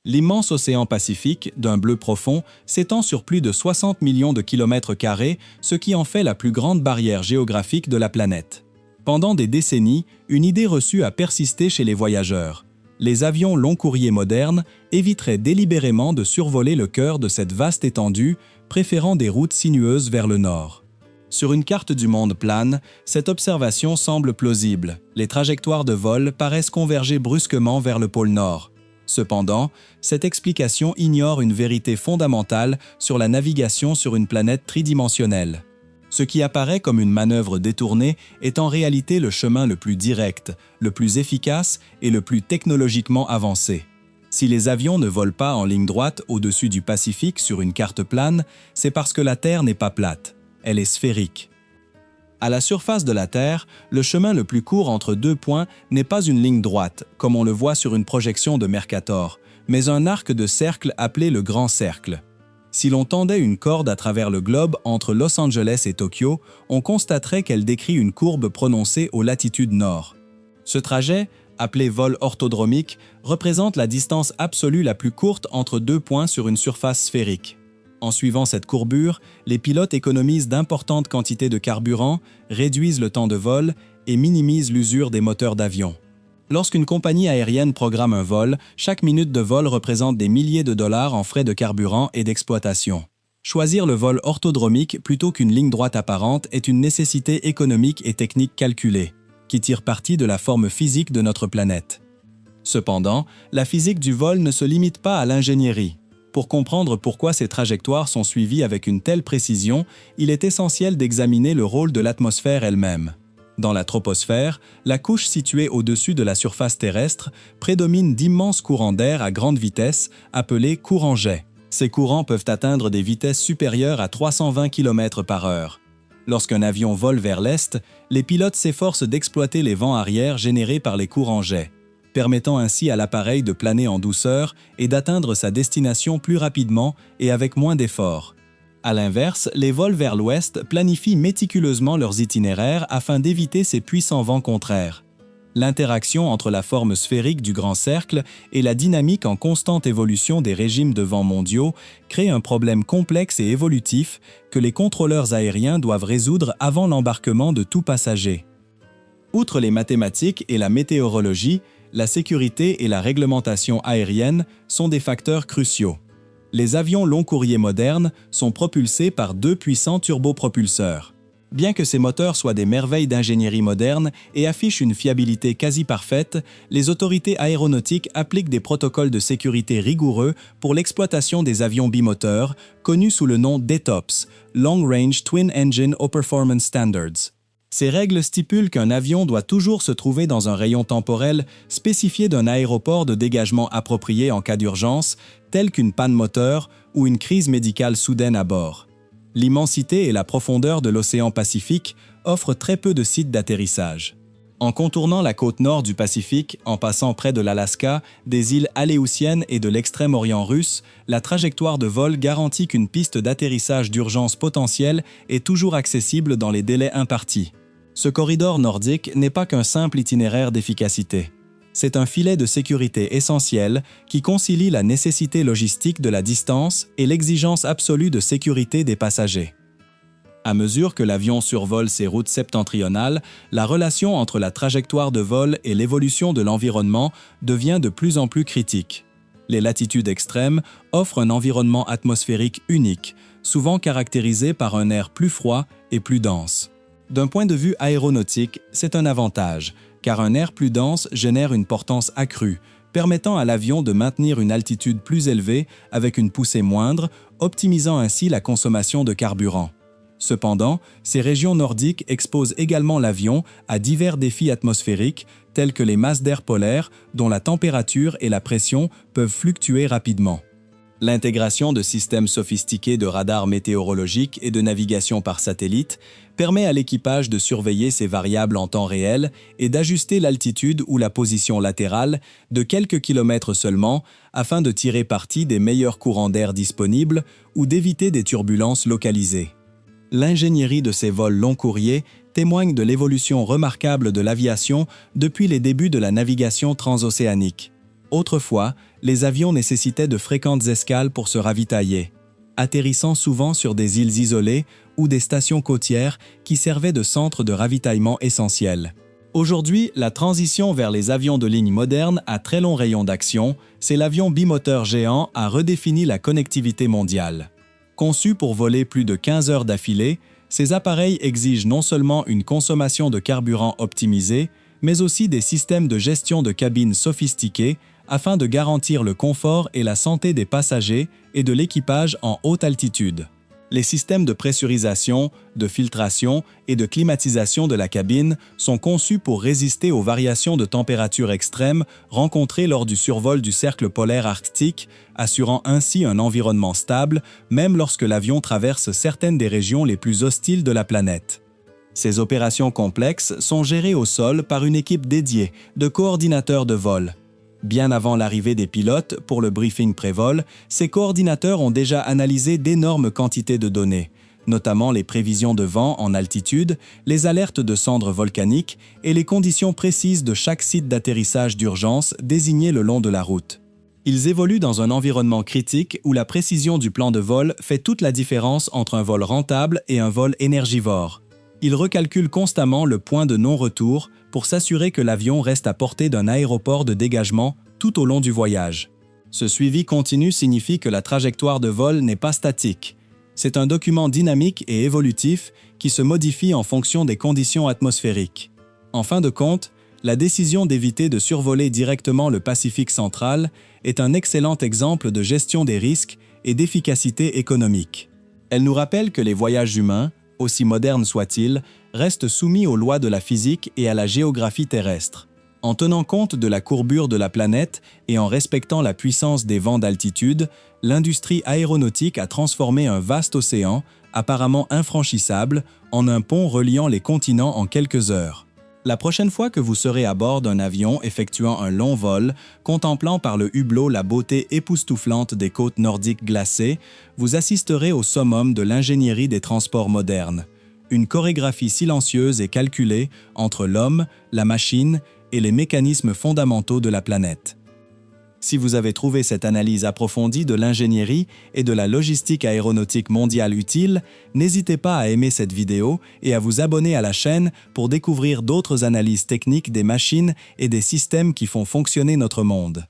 L'immense océan Pacifique, d'un bleu profond, s'étend sur plus de 60 millions de kilomètres carrés, ce qui en fait la plus grande barrière géographique de la planète. Pendant des décennies, une idée reçue a persisté chez les voyageurs. Les avions long courrier modernes éviteraient délibérément de survoler le cœur de cette vaste étendue, préférant des routes sinueuses vers le nord. Sur une carte du monde plane, cette observation semble plausible. Les trajectoires de vol paraissent converger brusquement vers le pôle nord. Cependant, cette explication ignore une vérité fondamentale sur la navigation sur une planète tridimensionnelle. Ce qui apparaît comme une manœuvre détournée est en réalité le chemin le plus direct, le plus efficace et le plus technologiquement avancé. Si les avions ne volent pas en ligne droite au-dessus du Pacifique sur une carte plane, c'est parce que la Terre n'est pas plate, elle est sphérique. À la surface de la Terre, le chemin le plus court entre deux points n'est pas une ligne droite, comme on le voit sur une projection de Mercator, mais un arc de cercle appelé le Grand Cercle. Si l'on tendait une corde à travers le globe entre Los Angeles et Tokyo, on constaterait qu'elle décrit une courbe prononcée aux latitudes nord. Ce trajet, appelé vol orthodromique, représente la distance absolue la plus courte entre deux points sur une surface sphérique. En suivant cette courbure, les pilotes économisent d'importantes quantités de carburant, réduisent le temps de vol et minimisent l'usure des moteurs d'avion. Lorsqu'une compagnie aérienne programme un vol, chaque minute de vol représente des milliers de dollars en frais de carburant et d'exploitation. Choisir le vol orthodromique plutôt qu'une ligne droite apparente est une nécessité économique et technique calculée, qui tire parti de la forme physique de notre planète. Cependant, la physique du vol ne se limite pas à l'ingénierie. Pour comprendre pourquoi ces trajectoires sont suivies avec une telle précision, il est essentiel d'examiner le rôle de l'atmosphère elle-même. Dans la troposphère, la couche située au-dessus de la surface terrestre prédomine d'immenses courants d'air à grande vitesse, appelés courants-jets. Ces courants peuvent atteindre des vitesses supérieures à 320 km/h. Lorsqu'un avion vole vers l'est, les pilotes s'efforcent d'exploiter les vents arrière générés par les courants-jets, permettant ainsi à l'appareil de planer en douceur et d'atteindre sa destination plus rapidement et avec moins d'efforts. À l'inverse, les vols vers l'ouest planifient méticuleusement leurs itinéraires afin d'éviter ces puissants vents contraires. L'interaction entre la forme sphérique du grand cercle et la dynamique en constante évolution des régimes de vents mondiaux crée un problème complexe et évolutif que les contrôleurs aériens doivent résoudre avant l'embarquement de tout passager. Outre les mathématiques et la météorologie, la sécurité et la réglementation aérienne sont des facteurs cruciaux. Les avions long courrier modernes sont propulsés par deux puissants turbopropulseurs. Bien que ces moteurs soient des merveilles d'ingénierie moderne et affichent une fiabilité quasi parfaite, les autorités aéronautiques appliquent des protocoles de sécurité rigoureux pour l'exploitation des avions bimoteurs, connus sous le nom d'ETOPS, Long Range Twin Engine Performance Standards. Ces règles stipulent qu'un avion doit toujours se trouver dans un rayon temporel spécifié d'un aéroport de dégagement approprié en cas d'urgence, tel qu'une panne moteur ou une crise médicale soudaine à bord. L'immensité et la profondeur de l'océan Pacifique offrent très peu de sites d'atterrissage. En contournant la côte nord du Pacifique, en passant près de l'Alaska, des îles Aléoutiennes et de l'extrême-orient russe, la trajectoire de vol garantit qu'une piste d'atterrissage d'urgence potentielle est toujours accessible dans les délais impartis. Ce corridor nordique n'est pas qu'un simple itinéraire d'efficacité. C'est un filet de sécurité essentiel qui concilie la nécessité logistique de la distance et l'exigence absolue de sécurité des passagers. À mesure que l'avion survole ces routes septentrionales, la relation entre la trajectoire de vol et l'évolution de l'environnement devient de plus en plus critique. Les latitudes extrêmes offrent un environnement atmosphérique unique, souvent caractérisé par un air plus froid et plus dense. D'un point de vue aéronautique, c'est un avantage, car un air plus dense génère une portance accrue, permettant à l'avion de maintenir une altitude plus élevée avec une poussée moindre, optimisant ainsi la consommation de carburant. Cependant, ces régions nordiques exposent également l'avion à divers défis atmosphériques tels que les masses d'air polaires dont la température et la pression peuvent fluctuer rapidement. L'intégration de systèmes sophistiqués de radars météorologiques et de navigation par satellite permet à l'équipage de surveiller ces variables en temps réel et d'ajuster l'altitude ou la position latérale de quelques kilomètres seulement afin de tirer parti des meilleurs courants d'air disponibles ou d'éviter des turbulences localisées. L'ingénierie de ces vols long courriers témoigne de l'évolution remarquable de l'aviation depuis les débuts de la navigation transocéanique. Autrefois, les avions nécessitaient de fréquentes escales pour se ravitailler, atterrissant souvent sur des îles isolées ou des stations côtières qui servaient de centres de ravitaillement essentiels. Aujourd'hui, la transition vers les avions de ligne modernes à très long rayon d'action, c'est l'avion bimoteur géant a redéfini la connectivité mondiale. Conçus pour voler plus de 15 heures d'affilée, ces appareils exigent non seulement une consommation de carburant optimisée, mais aussi des systèmes de gestion de cabine sophistiqués afin de garantir le confort et la santé des passagers et de l'équipage en haute altitude. Les systèmes de pressurisation, de filtration et de climatisation de la cabine sont conçus pour résister aux variations de température extrêmes rencontrées lors du survol du cercle polaire arctique, assurant ainsi un environnement stable, même lorsque l'avion traverse certaines des régions les plus hostiles de la planète. Ces opérations complexes sont gérées au sol par une équipe dédiée de coordinateurs de vol. Bien avant l'arrivée des pilotes pour le briefing pré-vol, ces coordinateurs ont déjà analysé d'énormes quantités de données, notamment les prévisions de vent en altitude, les alertes de cendres volcaniques et les conditions précises de chaque site d'atterrissage d'urgence désigné le long de la route. Ils évoluent dans un environnement critique où la précision du plan de vol fait toute la différence entre un vol rentable et un vol énergivore. Ils recalculent constamment le point de non-retour pour s'assurer que l'avion reste à portée d'un aéroport de dégagement tout au long du voyage. Ce suivi continu signifie que la trajectoire de vol n'est pas statique. C'est un document dynamique et évolutif qui se modifie en fonction des conditions atmosphériques. En fin de compte, la décision d'éviter de survoler directement le Pacifique central est un excellent exemple de gestion des risques et d'efficacité économique. Elle nous rappelle que les voyages humains, aussi modernes soient-ils, restent soumis aux lois de la physique et à la géographie terrestre. En tenant compte de la courbure de la planète et en respectant la puissance des vents d'altitude, l'industrie aéronautique a transformé un vaste océan, apparemment infranchissable, en un pont reliant les continents en quelques heures. La prochaine fois que vous serez à bord d'un avion effectuant un long vol, contemplant par le hublot la beauté époustouflante des côtes nordiques glacées, vous assisterez au summum de l'ingénierie des transports modernes. Une chorégraphie silencieuse et calculée entre l'homme, la machine et les mécanismes fondamentaux de la planète. Si vous avez trouvé cette analyse approfondie de l'ingénierie et de la logistique aéronautique mondiale utile, n'hésitez pas à aimer cette vidéo et à vous abonner à la chaîne pour découvrir d'autres analyses techniques des machines et des systèmes qui font fonctionner notre monde.